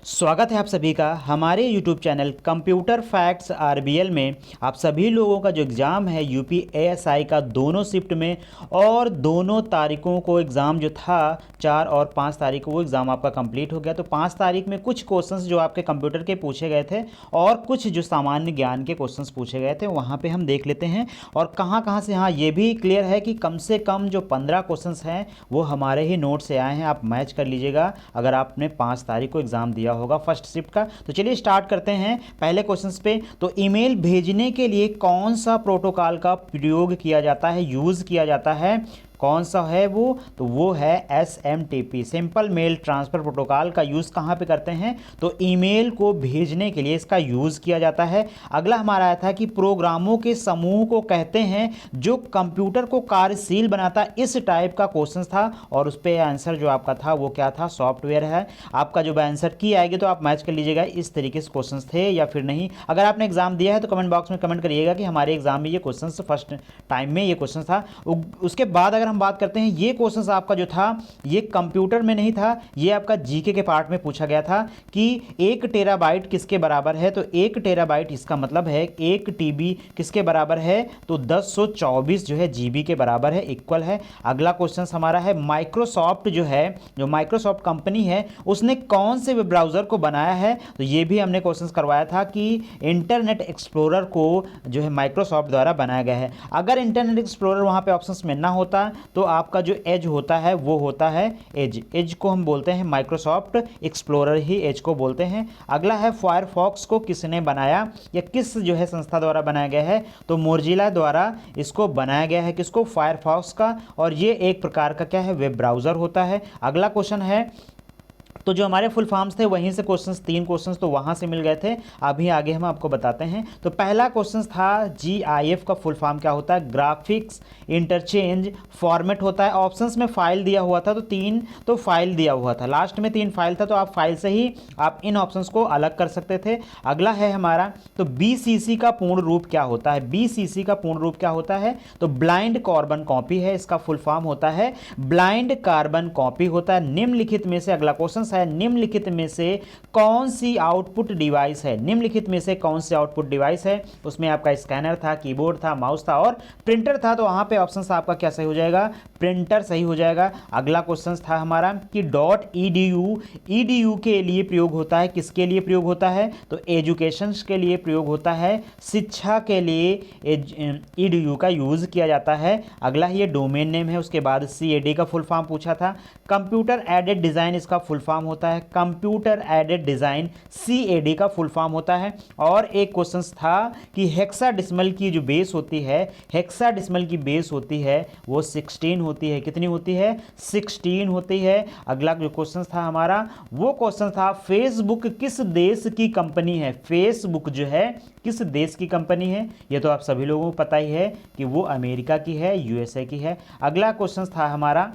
स्वागत है आप सभी का हमारे YouTube channel computer facts RBL में। आप सभी लोगों का जो एग्ज़ाम है यूपी एएसआई का दोनों शिफ्ट में और दोनों तारीखों को एग्ज़ाम जो था 4 और 5 तारीख को वो एग्ज़ाम आपका कंप्लीट हो गया। तो 5 तारीख में कुछ क्वेश्चंस जो आपके कंप्यूटर के पूछे गए थे और कुछ जो सामान्य ज्ञान के क्वेश्चंस पूछे गए थे वहाँ पर हम देख लेते हैं। और कहाँ से, हाँ ये भी क्लियर है कि कम से कम जो 15 क्वेश्चंस हैं वो हमारे ही नोट से आए हैं। आप मैच कर लीजिएगा अगर आपने 5 तारीख को एग्ज़ाम दिया होगा फर्स्ट शिफ्ट का। तो चलिए स्टार्ट करते हैं पहले क्वेश्चंस पे। तो ईमेल भेजने के लिए कौन सा प्रोटोकॉल का प्रयोग किया जाता है, यूज़ किया जाता है, कौन सा है वो? तो वो है SMTP, simple mail transfer protocol का यूज़ कहाँ पे करते हैं? तो ईमेल को भेजने के लिए इसका यूज़ किया जाता है। अगला हमारा आया था कि प्रोग्रामों के समूह को कहते हैं जो कंप्यूटर को कार्यशील बनाता। इस टाइप का क्वेश्चन था और उस पर आंसर जो आपका था वो क्या था? सॉफ्टवेयर है। आपका जो आंसर की आएगी तो आप मैच कर लीजिएगा इस तरीके से क्वेश्चन थे या फिर नहीं। अगर आपने एग्जाम दिया है तो कमेंट बॉक्स में कमेंट करिएगा कि हमारे एग्जाम में ये क्वेश्चन फर्स्ट टाइम में ये क्वेश्चन था। उसके बाद अगर हम बात करते हैं, ये क्वेश्चन आपका जो था ये कंप्यूटर में नहीं था, ये आपका जीके के पार्ट में पूछा गया था कि 1 टेराबाइट किसके बराबर है? तो 1 टेराबाइट इसका मतलब है 1 टीबी किसके बराबर है? तो 1024 जो है जीबी के बराबर है, इक्वल है। अगला क्वेश्चन हमारा है माइक्रोसॉफ्ट जो है, जो माइक्रोसॉफ्ट कंपनी है उसने कौन से वेब ब्राउज़र को बनाया है? तो ये भी हमने क्वेश्चन करवाया था कि इंटरनेट एक्सप्लोरर को जो है माइक्रोसॉफ्ट द्वारा बनाया गया है। अगर इंटरनेट एक्सप्लोरर वहाँ पे ऑप्शंस में ना होता तो आपका जो एज होता है वो होता है एज को हम बोलते हैं माइक्रोसॉफ्ट एक्सप्लोरर ही एज को बोलते हैं। अगला है फायरफॉक्स को किसने बनाया या किस जो है संस्था द्वारा बनाया गया है? तो मोजिला द्वारा इसको बनाया गया है। किसको? फायरफॉक्स का। और ये एक प्रकार का क्या है? वेब ब्राउज़र होता है। अगला क्वेश्चन है, तो जो हमारे फुल फॉर्म्स थे वहीं से क्वेश्चंस 3 क्वेश्चंस तो वहाँ से मिल गए थे, अभी आगे हम आपको बताते हैं। तो पहला क्वेश्चन था GIF का फुल फॉर्म क्या होता है? ग्राफिक्स इंटरचेंज फॉर्मेट होता है। ऑप्शंस में फाइल दिया हुआ था तो 3 तो फाइल दिया हुआ था, लास्ट में 3 फाइल था तो आप फाइल से ही आप इन ऑप्शंस को अलग कर सकते थे। अगला है हमारा, तो BCC का पूर्ण रूप क्या होता है? BCC का पूर्ण रूप क्या होता है? तो ब्लाइंड कार्बन कॉपी है, इसका फुल फॉर्म होता है ब्लाइंड कार्बन कॉपी होता है। निम्नलिखित में से, अगला क्वेश्चन है, निम्नलिखित में से कौन सी आउटपुट डिवाइस है? निम्नलिखित में से कौन सी आउटपुट डिवाइस है? उसमें आपका स्कैनर था, कीबोर्ड था, माउस था और प्रिंटर था। तो वहां पे ऑप्शन आपका क्या सही हो जाएगा? प्रिंटर सही हो जाएगा। अगला क्वेश्चन था हमारा कि .edu के लिए प्रयोग होता है, किसके लिए प्रयोग होता है? तो एजुकेशन के लिए प्रयोग होता है, शिक्षा के लिए edu का यूज किया जाता है। अगला ये डोमेन नेम है। उसके बाद CAD का फुल फॉर्म पूछा था, कंप्यूटर एडेड डिजाइन इसका फुल फॉर्म होता है, कंप्यूटर एडेड डिजाइन CAD का फुल फॉर्म होता है। और एक क्वेश्चन था कि हेक्साडेसिमल की जो बेस होती है, हेक्साडेसिमल की बेस होती है वो 16 होती है। कितनी होती है? 16 होती है। अगला जो क्वेश्चन था हमारा वो क्वेश्चन था फेसबुक किस देश की कंपनी है? फेसबुक जो है किस देश की कंपनी है? ये तो आप सभी लोगों को पता ही है कि वो अमेरिका की है, USA की है। अगला क्वेश्चन था हमारा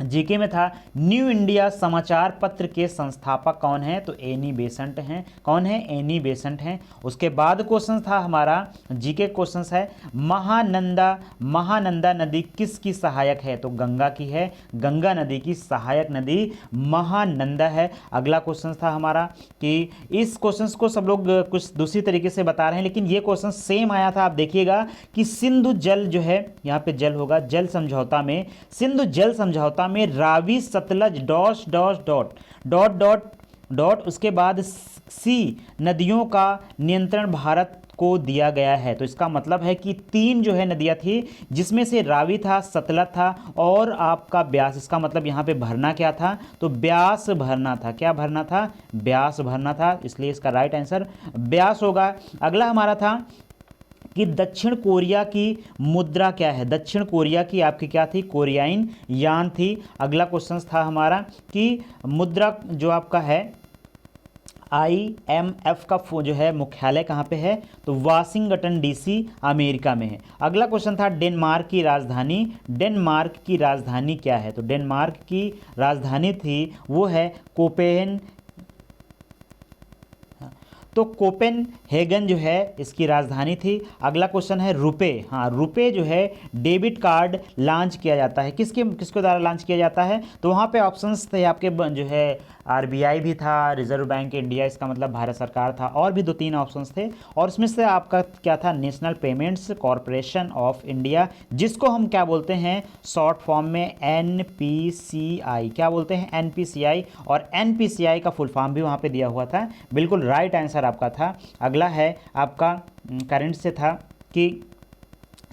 जीके में था, न्यू इंडिया समाचार पत्र के संस्थापक कौन है? तो एनी बेसेंट हैं। कौन है? एनी बेसेंट हैं। उसके बाद क्वेश्चन था हमारा जीके क्वेश्चन है, महानंदा नदी किसकी सहायक है? तो गंगा की है, गंगा नदी की सहायक नदी महानंदा है। अगला क्वेश्चन था हमारा कि इस क्वेश्चन को सब लोग कुछ दूसरी तरीके से बता रहे हैं लेकिन ये क्वेश्चन सेम आया था। आप देखिएगा कि सिंधु जल जो है, यहाँ पे जल होगा, जल समझौता में, सिंधु जल समझौता में Ravi Sutlej dot dot dot dot dot dot उसके बाद सी नदियों का नियंत्रण भारत को दिया गया है। तो इसका मतलब है कि 3 जो है नदियां थी जिसमें से रावी था, सतलज था और आपका ब्यास। इसका मतलब यहाँ पे भरना क्या था? तो ब्यास भरना था। क्या भरना था? ब्यास भरना था, इसलिए इसका राइट आंसर ब्यास होगा। अगला हमारा था कि दक्षिण कोरिया की मुद्रा क्या है? दक्षिण कोरिया की आपकी क्या थी? कोरियाइन यान थी। अगला क्वेश्चन था हमारा कि मुद्रा जो आपका है IMF का जो है मुख्यालय कहाँ पे है? तो वाशिंगटन DC अमेरिका में है। अगला क्वेश्चन था डेनमार्क की राजधानी, डेनमार्क की राजधानी क्या है? तो डेनमार्क की राजधानी थी वो है तो कोपेनहेगन जो है इसकी राजधानी थी। अगला क्वेश्चन है रुपए। हाँ, रुपए जो है डेबिट कार्ड लॉन्च किया जाता है, किसके द्वारा लॉन्च किया जाता है? तो वहाँ पे ऑप्शंस थे आपके जो है आरबीआई भी था, रिजर्व बैंक इंडिया, इसका मतलब भारत सरकार था, और भी 2-3 ऑप्शंस थे। और उसमें से आपका क्या था, national payments corporation of India, जिसको हम क्या बोलते हैं शॉर्ट फॉर्म में एनपीसीआई, क्या बोलते हैं एनपीसीआई, और एनपीसीआई का फुल फॉर्म भी वहाँ पे दिया हुआ था। बिल्कुल राइट आंसर आपका था। अगला है आपका करंट से था कि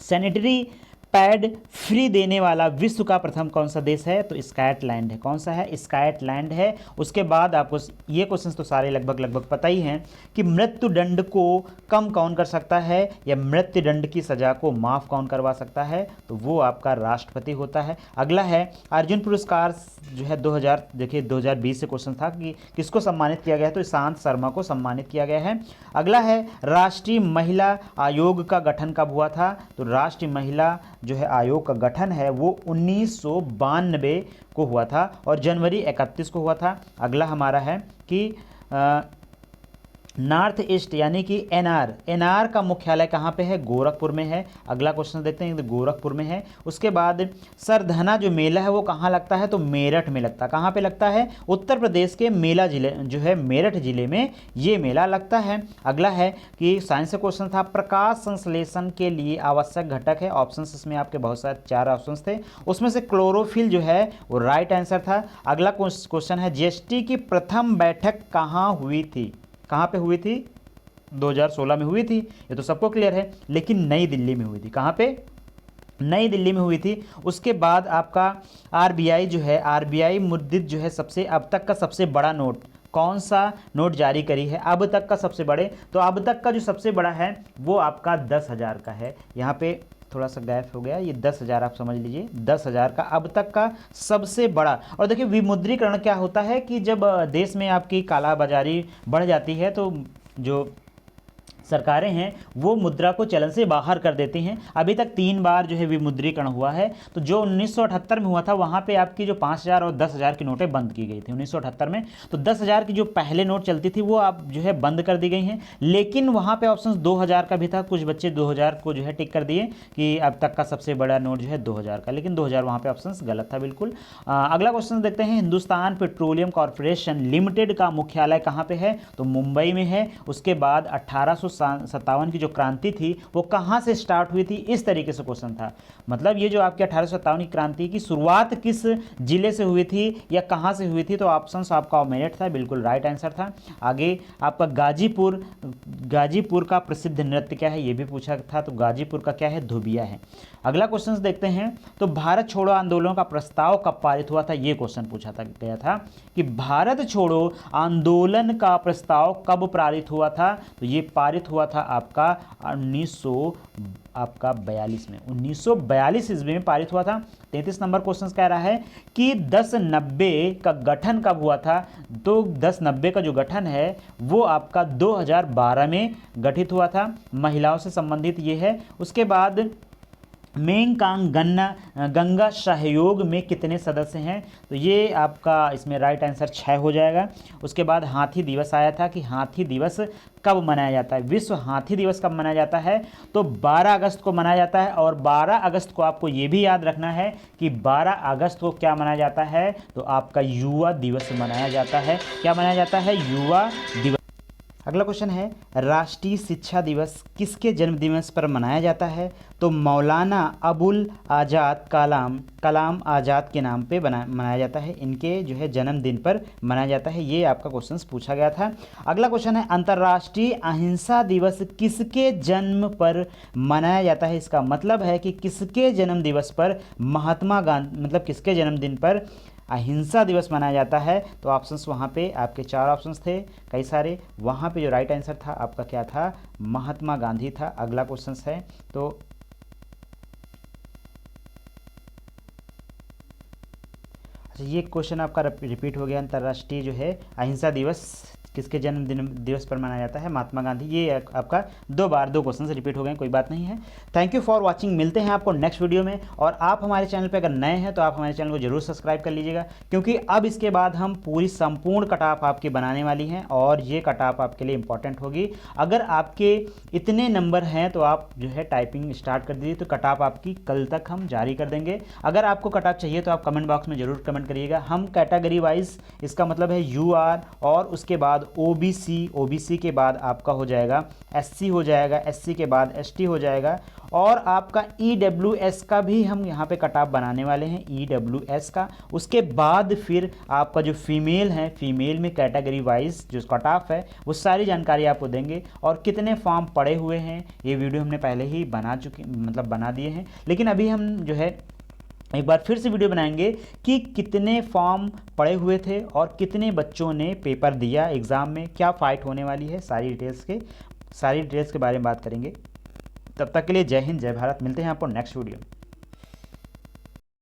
सैनिटरी पैड फ्री देने वाला विश्व का प्रथम कौन सा देश है, तो स्कॉटलैंड है। कौन सा है, स्कॉटलैंड है। उसके बाद आपको ये क्वेश्चंस तो सारे लगभग पता ही हैं कि मृत्युदंड को कम कौन कर सकता है, या मृत्युदंड की सज़ा को माफ़ कौन करवा सकता है, तो वो आपका राष्ट्रपति होता है। अगला है अर्जुन पुरस्कार जो है 2000, देखिए 2020 से क्वेश्चन था कि किसको सम्मानित किया गया है, तो ईशांत शर्मा को सम्मानित किया गया है। अगला है राष्ट्रीय महिला आयोग का गठन कब हुआ था, तो राष्ट्रीय महिला जो है आयोग का गठन है वो 1992 को हुआ था, और जनवरी 31 को हुआ था। अगला हमारा है कि नॉर्थ ईस्ट यानी कि एनआर का मुख्यालय कहाँ पे है, गोरखपुर में है। अगला क्वेश्चन देखते हैं, तो गोरखपुर में है। उसके बाद सरधना जो मेला है वो कहाँ लगता है, तो मेरठ में लगता है। कहाँ पे लगता है, उत्तर प्रदेश के मेला जिले जो है मेरठ जिले में ये मेला लगता है। अगला है कि साइंस का क्वेश्चन था प्रकाश संश्लेषण के लिए आवश्यक घटक है। ऑप्शन इसमें आपके बहुत सारे 4 ऑप्शन थे, उसमें से क्लोरोफिल जो है वो राइट आंसर था। अगला क्वेश्चन है जीएसटी की प्रथम बैठक कहाँ हुई थी, कहाँ पे हुई थी, 2016 में हुई थी, ये तो सबको क्लियर है, लेकिन नई दिल्ली में हुई थी। कहाँ पे, नई दिल्ली में हुई थी। उसके बाद आपका आरबीआई जो है, आरबीआई मुद्रित जो है सबसे अब तक का सबसे बड़ा नोट, कौन सा नोट जारी करी है अब तक का सबसे बड़े, तो अब तक का जो सबसे बड़ा है वो आपका 10,000 का है। यहाँ पे थोड़ा सा गैप हो गया, ये 10,000 आप समझ लीजिए, 10,000 का अब तक का सबसे बड़ा। और देखिए विमुद्रीकरण क्या होता है कि जब देश में आपकी कालाबाजारी बढ़ जाती है तो जो सरकारें हैं वो मुद्रा को चलन से बाहर कर देती हैं। अभी तक 3 बार जो है विमुद्रीकरण हुआ है। तो जो 1978 में हुआ था वहाँ पे आपकी जो 5,000 और 10,000 की नोटें बंद की गई थी 1978 में। तो 10,000 की जो पहले नोट चलती थी वो आप जो है बंद कर दी गई हैं, लेकिन वहाँ पे ऑप्शन 2,000 का भी था। कुछ बच्चे 2,000 को जो है टिक कर दिए कि अब तक का सबसे बड़ा नोट जो है 2,000 का, लेकिन 2,000 वहाँ पे ऑप्शन गलत था बिल्कुल। अगला क्वेश्चन देखते हैं, हिंदुस्तान पेट्रोलियम कॉर्पोरेशन लिमिटेड का मुख्यालय कहाँ पे है, तो मुंबई में है। उसके बाद 1857 की जो क्रांति थी वो कहाँ से स्टार्ट हुई थी, इस तरीके से क्वेश्चन था। मतलब ये जो आपके 1857 की क्रांति की शुरुआत किस जिले से हुई थी या कहाँ से हुई थी, तो ऑप्शन आपका मेरठ था, बिल्कुल राइट आंसर था। आगे आपका गाजीपुर का प्रसिद्ध नृत्य क्या है, ये भी पूछा था, तो गाजीपुर का क्या है, धोबिया है। अगला क्वेश्चन देखते हैं, तो भारत छोड़ो आंदोलन का प्रस्ताव कब पारित हुआ था, ये क्वेश्चन पूछा था गया था कि भारत छोड़ो आंदोलन का प्रस्ताव कब पारित हुआ था, तो ये पारित हुआ था आपका 1942 में, 1942 ईस्वी में पारित हुआ था। 33 नंबर क्वेश्चन कह रहा है कि 1090 का गठन कब हुआ था, तो 1090 का जो गठन है वो आपका 2012 में गठित हुआ था। महिलाओं से संबंधित ये है। उसके बाद मेंगकांग गंगा सहयोग में कितने सदस्य हैं, तो ये आपका इसमें राइट आंसर 6 हो जाएगा। उसके बाद हाथी दिवस आया था कि हाथी दिवस कब मनाया जाता है, विश्व हाथी दिवस कब मनाया जाता है, तो 12 अगस्त को मनाया जाता है। और 12 अगस्त को आपको ये भी याद रखना है कि 12 अगस्त को क्या मनाया जाता है, तो आपका युवा दिवस मनाया जाता है। क्या मनाया जाता है, युवा दिवस। अगला क्वेश्चन है, राष्ट्रीय शिक्षा दिवस किसके जन्म दिवस पर मनाया जाता है, तो मौलाना अबुल आज़ाद कलाम आज़ाद के नाम पे मनाया जाता है। इनके जो है जन्मदिन पर मनाया जाता है। ये आपका क्वेश्चन पूछा गया था। अगला क्वेश्चन है, अंतर्राष्ट्रीय अहिंसा दिवस किसके जन्म पर मनाया जाता है, इसका मतलब है कि किसके जन्म दिवस पर महात्मा गांधी, मतलब किसके जन्मदिन पर अहिंसा दिवस मनाया जाता है, तो ऑप्शंस वहाँ पे आपके 4 ऑप्शंस थे कई सारे। वहाँ पे जो राइट आंसर था आपका क्या था, महात्मा गांधी था। अगला क्वेश्चन है, तो अच्छा ये क्वेश्चन आपका रिपीट हो गया, अंतर्राष्ट्रीय जो है अहिंसा दिवस किसके जन्मदिन दिवस पर मनाया जाता है? महात्मा गांधी। ये आपका 2 बार 2 क्वेश्चन रिपीट हो गए, कोई बात नहीं है। थैंक यू फॉर वॉचिंग, मिलते हैं आपको नेक्स्ट वीडियो में। और आप हमारे चैनल पर अगर नए हैं तो आप हमारे चैनल को जरूर सब्सक्राइब कर लीजिएगा, क्योंकि अब इसके बाद हम पूरी संपूर्ण कट ऑफ आपकी बनाने वाली हैं और ये कट ऑफ आपके लिए इंपॉर्टेंट होगी। अगर आपके इतने नंबर हैं तो आप जो है टाइपिंग स्टार्ट कर दीजिए, तो कट ऑफ आपकी कल तक हम जारी कर देंगे। अगर आपको कट ऑफ चाहिए तो आप कमेंट बॉक्स में जरूर कमेंट करिएगा। हम कैटेगरी वाइज, इसका मतलब है UR और उसके बाद OBC के बाद आपका हो जाएगा SC हो जाएगा, SC के बाद ST हो जाएगा, और आपका EWS का भी हम यहाँ पे कट ऑफ बनाने वाले हैं, EWS का। उसके बाद फिर आपका जो फीमेल है, फीमेल में कैटेगरी वाइज जो कट ऑफ है वो सारी जानकारी आपको देंगे। और कितने फॉर्म पड़े हुए हैं ये वीडियो हमने पहले ही बना दिए हैं, लेकिन अभी हम जो है एक बार फिर से वीडियो बनाएंगे कि कितने फॉर्म पड़े हुए थे और कितने बच्चों ने पेपर दिया एग्ज़ाम में, क्या फ़ाइट होने वाली है, सारी डिटेल्स के बारे में बात करेंगे। तब तक के लिए जय हिंद, जय भारत। मिलते हैं आपको नेक्स्ट वीडियो में।